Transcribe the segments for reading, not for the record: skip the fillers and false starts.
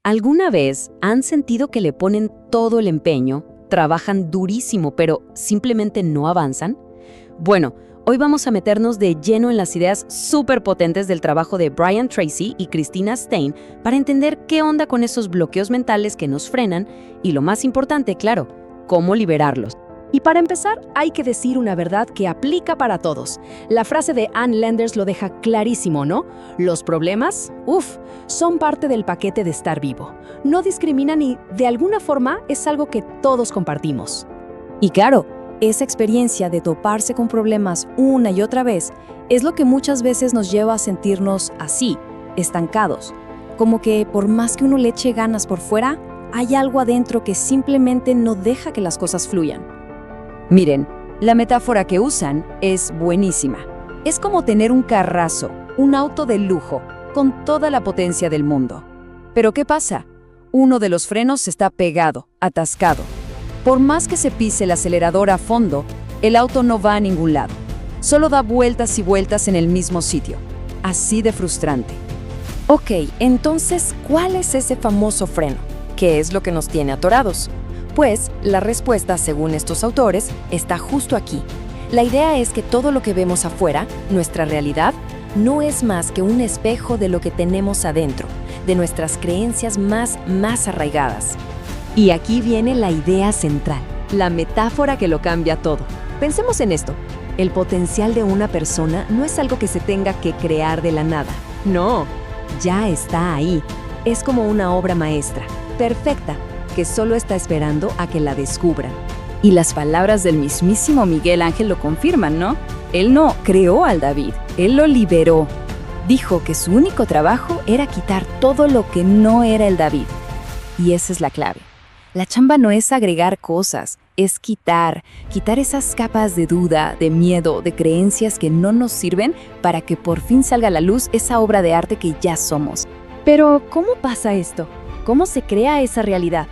¿Alguna vez han sentido que le ponen todo el empeño, trabajan durísimo, pero simplemente no avanzan? Bueno, hoy vamos a meternos de lleno en las ideas súper potentes del trabajo de Brian Tracy y Christina Stein para entender qué onda con esos bloqueos mentales que nos frenan y, lo más importante, claro, cómo liberarlos. Y para empezar, hay que decir una verdad que aplica para todos. La frase de Ann Landers lo deja clarísimo, ¿no? Los problemas, son parte del paquete de estar vivo. No discriminan y, de alguna forma, es algo que todos compartimos. Y claro, esa experiencia de toparse con problemas una y otra vez es lo que muchas veces nos lleva a sentirnos así, estancados. Como que por más que uno le eche ganas por fuera, hay algo adentro que simplemente no deja que las cosas fluyan. Miren, la metáfora que usan es buenísima. Es como tener un carrazo, un auto de lujo, con toda la potencia del mundo. Pero ¿qué pasa? Uno de los frenos está pegado, atascado. Por más que se pise el acelerador a fondo, el auto no va a ningún lado. Solo da vueltas y vueltas en el mismo sitio. Así de frustrante. Ok, entonces, ¿cuál es ese famoso freno? ¿Qué es lo que nos tiene atorados? Pues, la respuesta, según estos autores, está justo aquí. La idea es que todo lo que vemos afuera, nuestra realidad, no es más que un espejo de lo que tenemos adentro, de nuestras creencias más arraigadas. Y aquí viene la idea central, la metáfora que lo cambia todo. Pensemos en esto. El potencial de una persona no es algo que se tenga que crear de la nada. No, ya está ahí. Es como una obra maestra, perfecta, que solo está esperando a que la descubran. Y las palabras del mismísimo Miguel Ángel lo confirman, ¿no? Él no creó al David, él lo liberó. Dijo que su único trabajo era quitar todo lo que no era el David. Y esa es la clave. La chamba no es agregar cosas, es quitar esas capas de duda, de miedo, de creencias que no nos sirven para que por fin salga a la luz esa obra de arte que ya somos. Pero, ¿cómo pasa esto? ¿Cómo se crea esa realidad?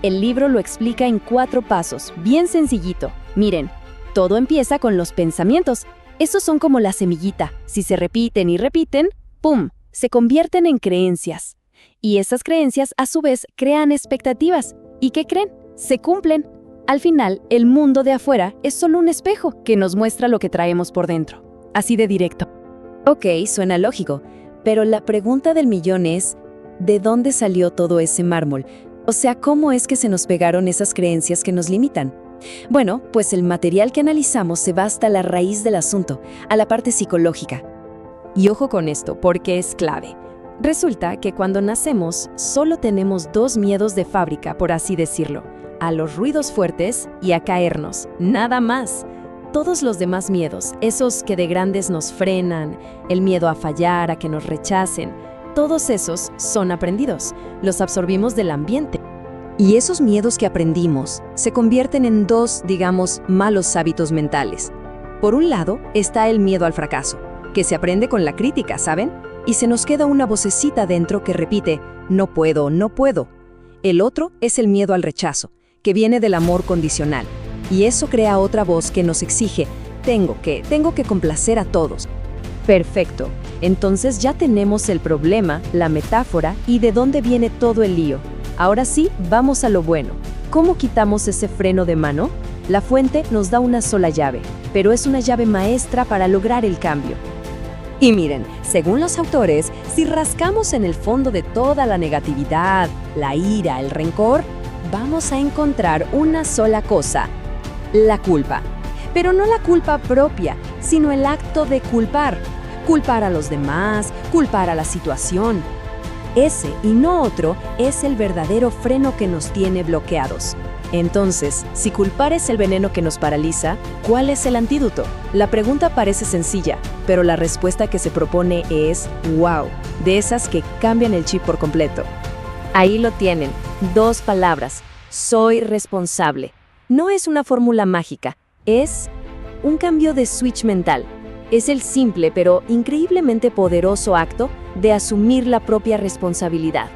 El libro lo explica en 4 pasos, bien sencillito. Miren, todo empieza con los pensamientos. Esos son como la semillita. Si se repiten y repiten, ¡pum!, se convierten en creencias. Y esas creencias, a su vez, crean expectativas. ¿Y qué creen? Se cumplen. Al final, el mundo de afuera es solo un espejo que nos muestra lo que traemos por dentro. Así de directo. Ok, suena lógico. Pero la pregunta del millón es, ¿de dónde salió todo ese mármol? O sea, ¿cómo es que se nos pegaron esas creencias que nos limitan? Bueno, pues el material que analizamos se va hasta la raíz del asunto, a la parte psicológica. Y ojo con esto, porque es clave. Resulta que cuando nacemos, solo tenemos 2 miedos de fábrica, por así decirlo. A los ruidos fuertes y a caernos, nada más. Todos los demás miedos, esos que de grandes nos frenan, el miedo a fallar, a que nos rechacen, todos esos son aprendidos, los absorbimos del ambiente. Y esos miedos que aprendimos se convierten en 2, digamos, malos hábitos mentales. Por un lado está el miedo al fracaso, que se aprende con la crítica, ¿saben? Y se nos queda una vocecita dentro que repite, no puedo, no puedo. El otro es el miedo al rechazo, que viene del amor condicional. Y eso crea otra voz que nos exige, tengo que complacer a todos. Perfecto. Entonces ya tenemos el problema, la metáfora y de dónde viene todo el lío. Ahora sí, vamos a lo bueno. ¿Cómo quitamos ese freno de mano? La fuente nos da una sola llave, pero es una llave maestra para lograr el cambio. Y miren, según los autores, si rascamos en el fondo de toda la negatividad, la ira, el rencor, vamos a encontrar una sola cosa, la culpa. Pero no la culpa propia, sino el acto de culpar. Culpar a los demás, culpar a la situación. Ese y no otro es el verdadero freno que nos tiene bloqueados. Entonces, si culpar es el veneno que nos paraliza, ¿cuál es el antídoto? La pregunta parece sencilla, pero la respuesta que se propone es ¡wow!, de esas que cambian el chip por completo. Ahí lo tienen, 2 palabras, soy responsable. No es una fórmula mágica, es un cambio de switch mental. Es el simple pero increíblemente poderoso acto de asumir la propia responsabilidad.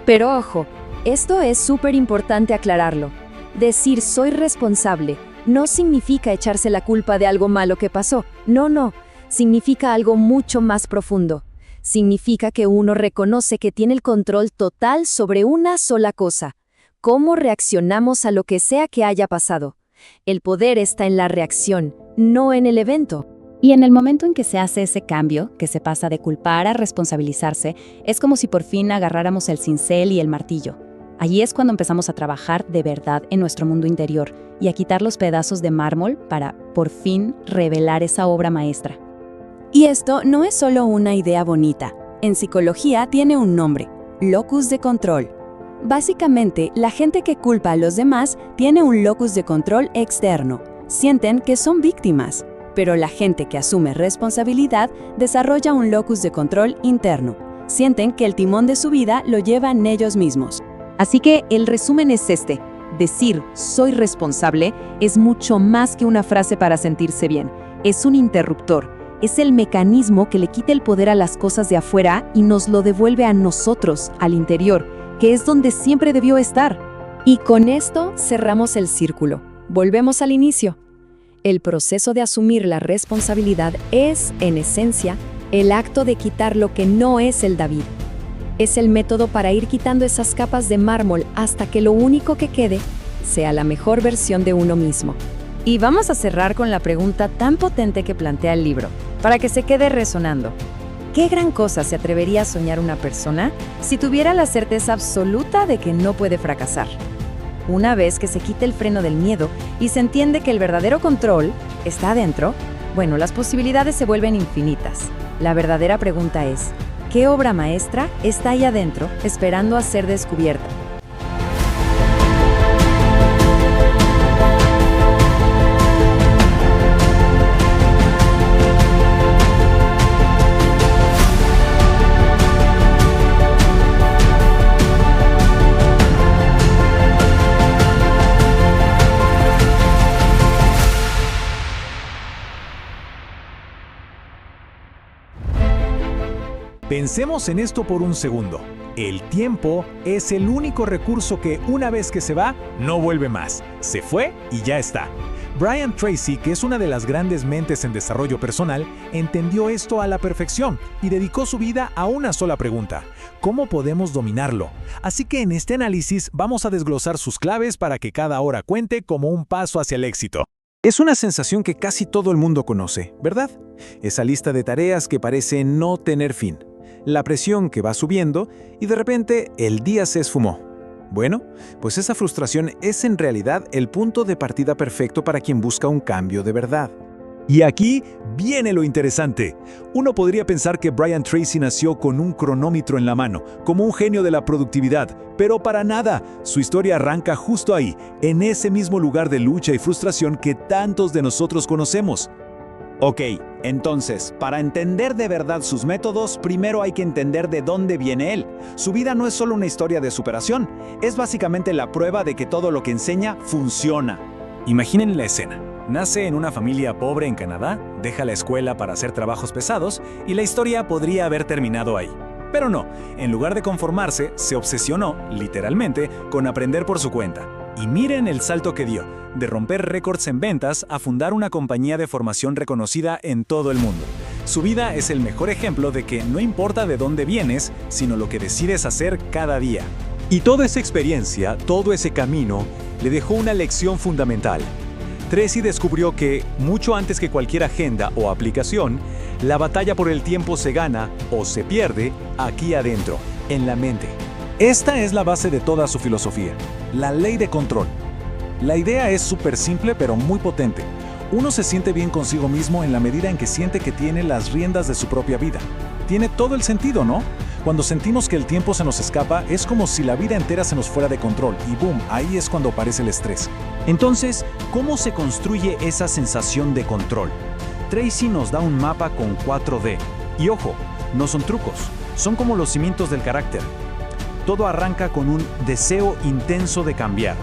Pero ojo, esto es súper importante aclararlo. Decir soy responsable no significa echarse la culpa de algo malo que pasó. No, significa algo mucho más profundo. Significa que uno reconoce que tiene el control total sobre una sola cosa. ¿Cómo reaccionamos a lo que sea que haya pasado? El poder está en la reacción, no en el evento. Y en el momento en que se hace ese cambio, que se pasa de culpar a responsabilizarse, es como si por fin agarráramos el cincel y el martillo. Allí es cuando empezamos a trabajar de verdad en nuestro mundo interior y a quitar los pedazos de mármol para, por fin, revelar esa obra maestra. Y esto no es solo una idea bonita. En psicología tiene un nombre: locus de control. Básicamente, la gente que culpa a los demás tiene un locus de control externo. Sienten que son víctimas. Pero la gente que asume responsabilidad desarrolla un locus de control interno. Sienten que el timón de su vida lo llevan ellos mismos. Así que el resumen es este: decir «soy responsable» es mucho más que una frase para sentirse bien. Es un interruptor. Es el mecanismo que le quita el poder a las cosas de afuera y nos lo devuelve a nosotros, al interior, que es donde siempre debió estar. Y con esto cerramos el círculo. Volvemos al inicio. El proceso de asumir la responsabilidad es, en esencia, el acto de quitar lo que no es el David. Es el método para ir quitando esas capas de mármol hasta que lo único que quede sea la mejor versión de uno mismo. Y vamos a cerrar con la pregunta tan potente que plantea el libro, para que se quede resonando. ¿Qué gran cosa se atrevería a soñar una persona si tuviera la certeza absoluta de que no puede fracasar? Una vez que se quite el freno del miedo y se entiende que el verdadero control está adentro, bueno, las posibilidades se vuelven infinitas. La verdadera pregunta es: ¿qué obra maestra está ahí adentro esperando a ser descubierta? Pensemos en esto por un segundo. El tiempo es el único recurso que, una vez que se va, no vuelve más. Se fue y ya está. Brian Tracy, que es una de las grandes mentes en desarrollo personal, entendió esto a la perfección y dedicó su vida a una sola pregunta: ¿cómo podemos dominarlo? Así que en este análisis vamos a desglosar sus claves para que cada hora cuente como un paso hacia el éxito. Es una sensación que casi todo el mundo conoce, ¿verdad? Esa lista de tareas que parece no tener fin. La presión que va subiendo y de repente el día se esfumó. Bueno, pues esa frustración es en realidad el punto de partida perfecto para quien busca un cambio de verdad. Y aquí viene lo interesante. Uno podría pensar que Brian Tracy nació con un cronómetro en la mano, como un genio de la productividad, pero para nada. Su historia arranca justo ahí, en ese mismo lugar de lucha y frustración que tantos de nosotros conocemos. Ok, entonces, para entender de verdad sus métodos, primero hay que entender de dónde viene él. Su vida no es solo una historia de superación, es básicamente la prueba de que todo lo que enseña funciona. Imaginen la escena. Nace en una familia pobre en Canadá, deja la escuela para hacer trabajos pesados y la historia podría haber terminado ahí. Pero no, en lugar de conformarse, se obsesionó, literalmente, con aprender por su cuenta. Y miren el salto que dio, de romper récords en ventas a fundar una compañía de formación reconocida en todo el mundo. Su vida es el mejor ejemplo de que no importa de dónde vienes, sino lo que decides hacer cada día. Y toda esa experiencia, todo ese camino, le dejó una lección fundamental. Tracy descubrió que, mucho antes que cualquier agenda o aplicación, la batalla por el tiempo se gana o se pierde aquí adentro, en la mente. Esta es la base de toda su filosofía, la ley de control. La idea es súper simple pero muy potente. Uno se siente bien consigo mismo en la medida en que siente que tiene las riendas de su propia vida. Tiene todo el sentido, ¿no? Cuando sentimos que el tiempo se nos escapa, es como si la vida entera se nos fuera de control y ¡boom! Ahí es cuando aparece el estrés. Entonces, ¿cómo se construye esa sensación de control? Tracy nos da un mapa con 4D. Y ojo, no son trucos, son como los cimientos del carácter. Todo arranca con un deseo intenso de cambiar.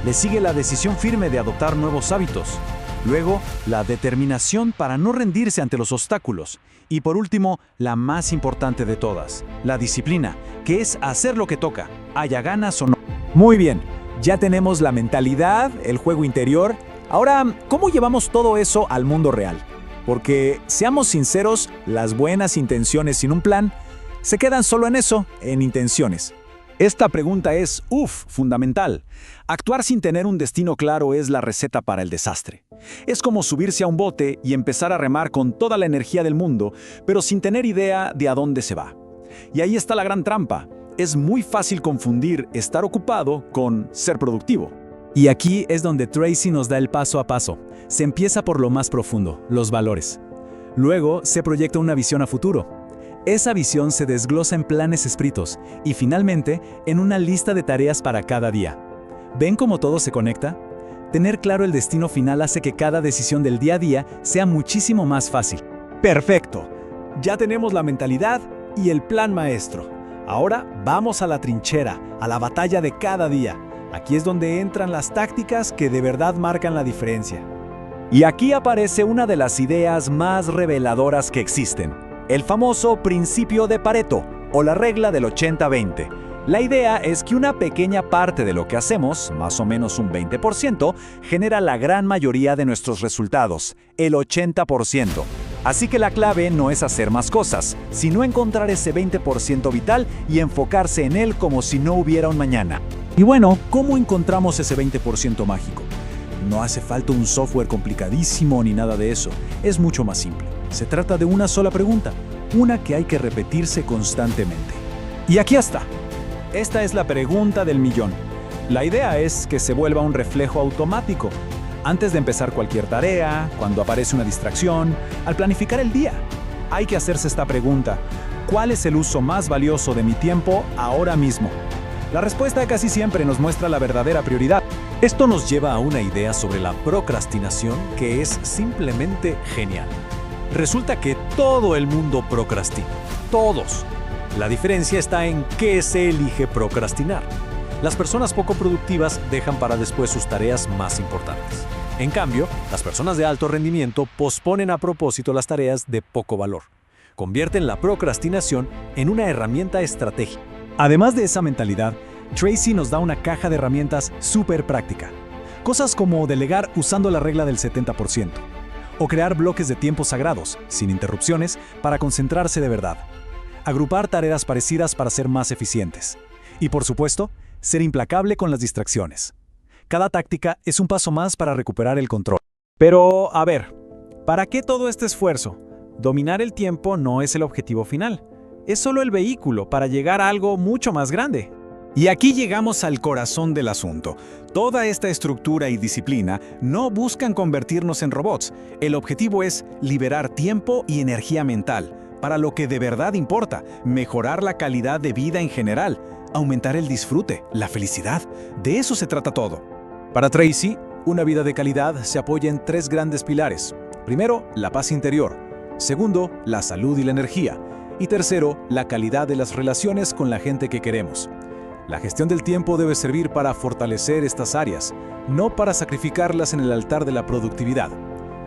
Le sigue la decisión firme de adoptar nuevos hábitos. Luego, la determinación para no rendirse ante los obstáculos. Y por último, la más importante de todas, la disciplina, que es hacer lo que toca, haya ganas o no. Muy bien, ya tenemos la mentalidad, el juego interior. Ahora, ¿cómo llevamos todo eso al mundo real? Porque, seamos sinceros, las buenas intenciones sin un plan Se quedan solo en eso, en intenciones. Esta pregunta es, fundamental. Actuar sin tener un destino claro es la receta para el desastre. Es como subirse a un bote y empezar a remar con toda la energía del mundo, pero sin tener idea de a dónde se va. Y ahí está la gran trampa. Es muy fácil confundir estar ocupado con ser productivo. Y aquí es donde Tracy nos da el paso a paso. Se empieza por lo más profundo, los valores. Luego se proyecta una visión a futuro. Esa visión se desglosa en planes escritos y finalmente en una lista de tareas para cada día. ¿Ven cómo todo se conecta? Tener claro el destino final hace que cada decisión del día a día sea muchísimo más fácil. Perfecto. Ya tenemos la mentalidad y el plan maestro. Ahora vamos a la trinchera, a la batalla de cada día. Aquí es donde entran las tácticas que de verdad marcan la diferencia. Y aquí aparece una de las ideas más reveladoras que existen. El famoso principio de Pareto, o la regla del 80-20. La idea es que una pequeña parte de lo que hacemos, más o menos un 20%, genera la gran mayoría de nuestros resultados, el 80%. Así que la clave no es hacer más cosas, sino encontrar ese 20% vital y enfocarse en él como si no hubiera un mañana. Y bueno, ¿cómo encontramos ese 20% mágico? No hace falta un software complicadísimo ni nada de eso. Es mucho más simple. Se trata de una sola pregunta, una que hay que repetirse constantemente. Y aquí está. Esta es la pregunta del millón. La idea es que se vuelva un reflejo automático. Antes de empezar cualquier tarea, cuando aparece una distracción, al planificar el día. Hay que hacerse esta pregunta. ¿Cuál es el uso más valioso de mi tiempo ahora mismo? La respuesta casi siempre nos muestra la verdadera prioridad. Esto nos lleva a una idea sobre la procrastinación que es simplemente genial. Resulta que todo el mundo procrastina. Todos. La diferencia está en qué se elige procrastinar. Las personas poco productivas dejan para después sus tareas más importantes. En cambio, las personas de alto rendimiento posponen a propósito las tareas de poco valor. Convierten la procrastinación en una herramienta estratégica. Además de esa mentalidad, Tracy nos da una caja de herramientas súper práctica. Cosas como delegar usando la regla del 70%. O crear bloques de tiempo sagrados, sin interrupciones, para concentrarse de verdad. Agrupar tareas parecidas para ser más eficientes. Y por supuesto, ser implacable con las distracciones. Cada táctica es un paso más para recuperar el control. Pero, a ver, ¿para qué todo este esfuerzo? Dominar el tiempo no es el objetivo final. Es solo el vehículo para llegar a algo mucho más grande. Y aquí llegamos al corazón del asunto. Toda esta estructura y disciplina no buscan convertirnos en robots. El objetivo es liberar tiempo y energía mental para lo que de verdad importa, mejorar la calidad de vida en general, aumentar el disfrute, la felicidad. De eso se trata todo. Para Tracy, una vida de calidad se apoya en 3 grandes pilares. Primero, la paz interior. Segundo, la salud y la energía. Y tercero, la calidad de las relaciones con la gente que queremos. La gestión del tiempo debe servir para fortalecer estas áreas, no para sacrificarlas en el altar de la productividad.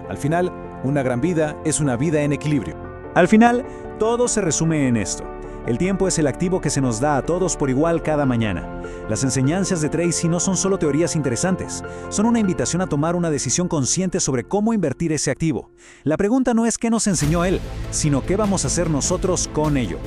Al final, una gran vida es una vida en equilibrio. Al final, todo se resume en esto. El tiempo es el activo que se nos da a todos por igual cada mañana. Las enseñanzas de Tracy no son solo teorías interesantes, son una invitación a tomar una decisión consciente sobre cómo invertir ese activo. La pregunta no es qué nos enseñó él, sino qué vamos a hacer nosotros con ello.